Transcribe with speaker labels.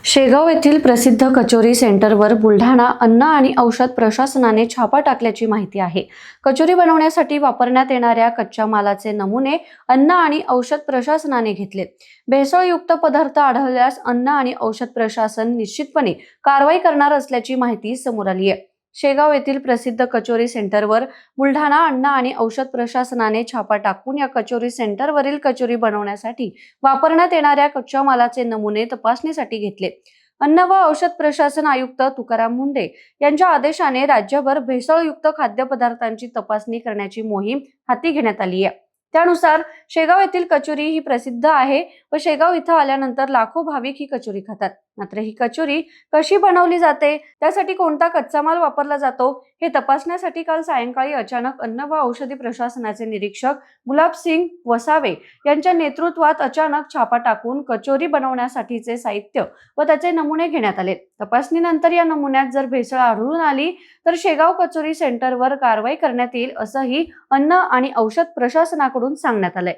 Speaker 1: शेगाव येथील प्रसिद्ध कचोरी सेंटरवर बुलढाणा अन्न आणि औषध प्रशासनाने छापा टाकल्याची माहिती आहे। कचोरी बनवण्यासाठी वापरण्यात येणाऱ्या कच्च्या मालाचे नमुने अन्न आणि औषध प्रशासनाने घेतले। भेसळयुक्त पदार्थ आढळल्यास अन्न आणि औषध प्रशासन निश्चितपणे कारवाई करणार असल्याची माहिती समोर आली आहे। शेगाव येथील प्रसिद्ध कचोरी सेंटरवर बुलढाणा अन्न आणि औषध प्रशासनाने छापा टाकून या कचोरी सेंटरवरील कचोरी बनवण्यासाठी वापरण्यात येणाऱ्या कच्च्या मालाचे नमुने तपासणीसाठी घेतले। अन्न व औषध प्रशासन आयुक्त तुकाराम मुंढे यांच्या आदेशाने राज्यभर भेसळयुक्त खाद्यपदार्थांची तपासणी करण्याची मोहीम हाती घेण्यात आली आहे। त्यानुसार शेगाव येथील कचोरी ही प्रसिद्ध आहे व शेगाव इथं आल्यानंतर लाखो भाविक ही कचोरी खातात। मात्र ही कचोरी कशी बनवली जाते, त्यासाठी कोणता कच्चा माल वापरला जातो हे तपासण्यासाठी काल सायंकाळी अचानक अन्न व औषधी प्रशासनाचे निरीक्षक गुलाबसिंग वसावे यांच्या नेतृत्वात अचानक छापा टाकून कचोरी बनवण्यासाठीचे साहित्य व त्याचे नमुने घेण्यात आले। तपासणीनंतर या नमुन्यात जर भेसळ आढळून आली तर शेगाव कचोरी सेंटरवर कारवाई करण्यात येईल असंही अन्न आणि औषध प्रशासनाकडून सांगण्यात आलंय।